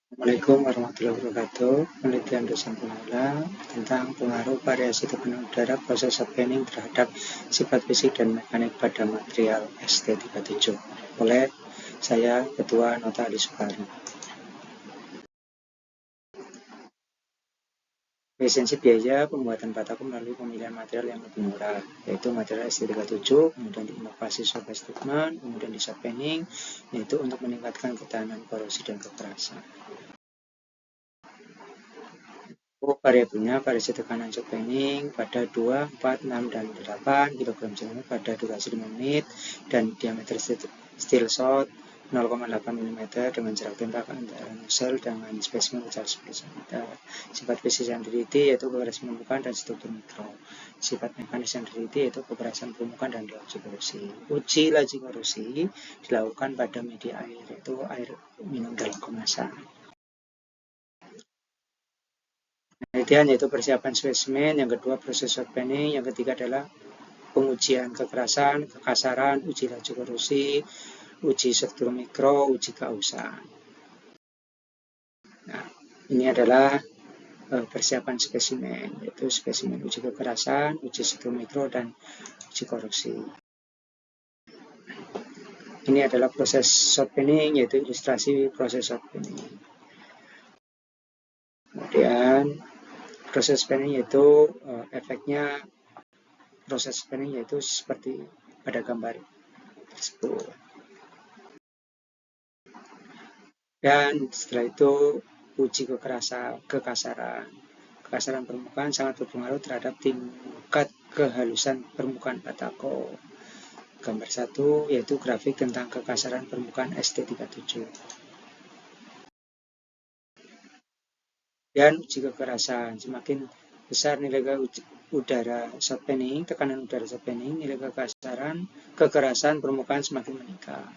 Assalamualaikum warahmatullahi wabarakatuh. Penelitian dosen pemula tentang pengaruh variasi tekanan udara proses happening terhadap sifat fisik dan mekanik pada material ST37 oleh saya Ketua Nota Ali Soekarno. Efisiensi biaya pembuatan bataku melalui pemilihan material yang lebih murah, yaitu material ST37, kemudian diinovasi surface treatment, kemudian di happening, yaitu untuk meningkatkan ketahanan korosi dan kekerasan. Variabelnya variasi tekanan happening pada 2, 4, 6, dan 8 kg cm pada durasi 5 menit dan diameter steel shot 0,8 mm dengan jarak tembak antara nozzle dengan spesimen besar 10 cm. Sifat fisik yang teliti yaitu kekerasan permukaan dan struktur mikro. Sifat mekanis yang teliti yaitu kekerasan permukaan dan laju korosi. Uji laju korosi dilakukan pada media air, yaitu air minum dalam kemasan. Penelitian yaitu persiapan spesimen, yang kedua proses happening, yang ketiga adalah pengujian kekerasan, kekasaran, uji laju korosi, uji struktur mikro, uji kausan. Nah, ini adalah persiapan spesimen, yaitu spesimen uji kekerasan, uji struktur mikro, dan uji korosi. Ini adalah proses happening, yaitu ilustrasi proses happening. Kemudian proses happening yaitu efeknya proses happening yaitu seperti pada gambar tersebut. Dan setelah itu uji kekasaran permukaan sangat berpengaruh terhadap tingkat kehalusan permukaan batako. Gambar 1 yaitu grafik tentang kekasaran permukaan ST37. Dan uji kekerasan, semakin besar nilai udara happening, tekanan udara happening, nilai kekerasan permukaan semakin meningkat.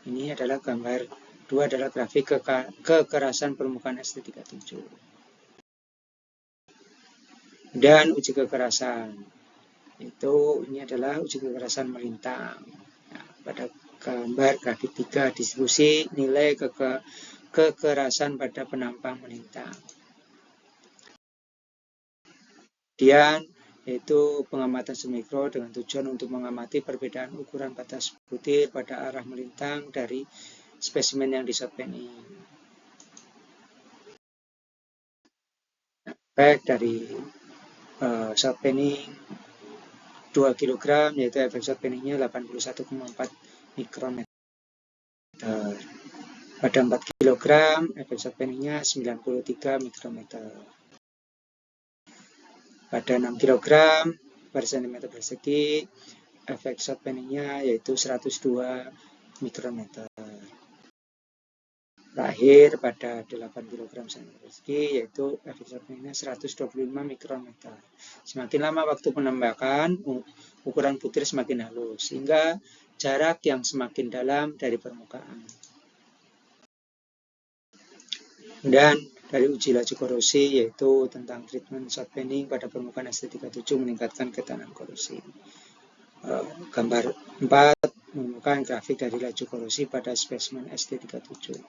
Ini adalah gambar 2 adalah grafik kekerasan permukaan ST37. Dan uji kekerasan, itu ini adalah uji kekerasan melintang. Nah, pada gambar grafik 3 distribusi nilai kekerasan pada penampang melintang. Kemudian yaitu pengamatan semikro dengan tujuan untuk mengamati perbedaan ukuran batas butir pada arah melintang dari spesimen yang di-happening. Efek dari happening 2 kg yaitu efek happeningnya 81,4 mikrometer. Pada 4 kg efek happeningnya 93 mikrometer. Pada 6 kg per cm persegi efek happeningnya yaitu 102 mikrometer. Terakhir pada 8 kg cm persegi yaitu efek happeningnya 125 mikrometer. Semakin lama waktu penembakan, ukuran butir semakin halus, sehingga jarak yang semakin dalam dari permukaan. Dan dari uji laju korosi yaitu tentang treatment happening pada permukaan ST37 meningkatkan ketahanan korosi. Gambar 4 menemukan grafik dari laju korosi pada spesimen ST37.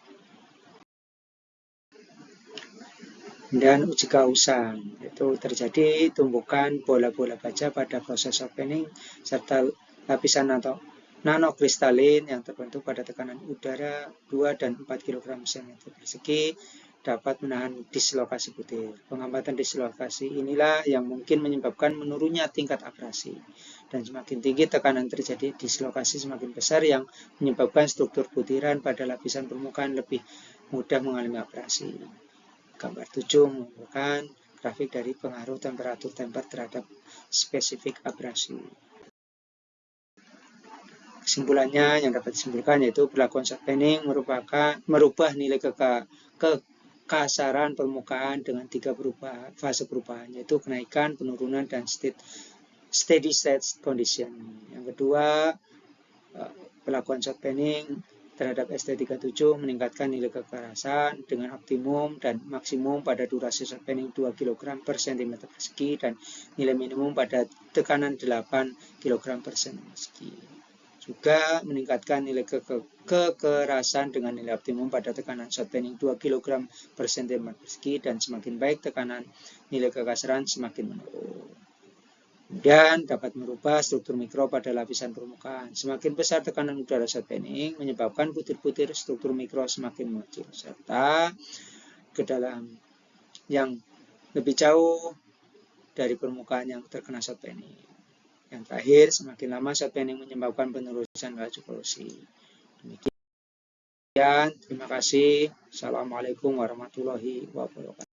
Dan uji kausan, yaitu terjadi tumbukan bola-bola baja pada proses happening serta lapisan atau nanokristalin yang terbentuk pada tekanan udara 2 dan 4 kg cm persegi dapat menahan dislokasi butir. Pengamatan dislokasi inilah yang mungkin menyebabkan menurunnya tingkat abrasi. Dan semakin tinggi tekanan terjadi dislokasi semakin besar yang menyebabkan struktur butiran pada lapisan permukaan lebih mudah mengalami abrasi. Gambar 7 menunjukkan grafik dari pengaruh temperatur tembak terhadap spesifik abrasi. Kesimpulannya yang dapat disimpulkan yaitu perlakuan happening merubah nilai kekasaran permukaan dengan 3 fase perubahan, yaitu kenaikan, penurunan, dan steady state condition. Yang kedua, perlakuan happening terhadap ST37 meningkatkan nilai kekerasan dengan optimum dan maksimum pada durasi happening 2 kg per cm persegi dan nilai minimum pada tekanan 8 kg per cm persegi. juga meningkatkan nilai kekerasan dengan nilai optimum pada tekanan shot paining 2 kg per cm persegi, dan semakin baik tekanan nilai kekerasan semakin menurun. Kemudian dapat merubah struktur mikro pada lapisan permukaan. Semakin besar tekanan udara shot paining menyebabkan butir-butir struktur mikro semakin mengecil serta ke dalam yang lebih jauh dari permukaan yang terkena shot paining. Yang terakhir, semakin lama shot paining menyebabkan penerusan laju korosi. Demikian, terima kasih. Assalamualaikum warahmatullahi wabarakatuh.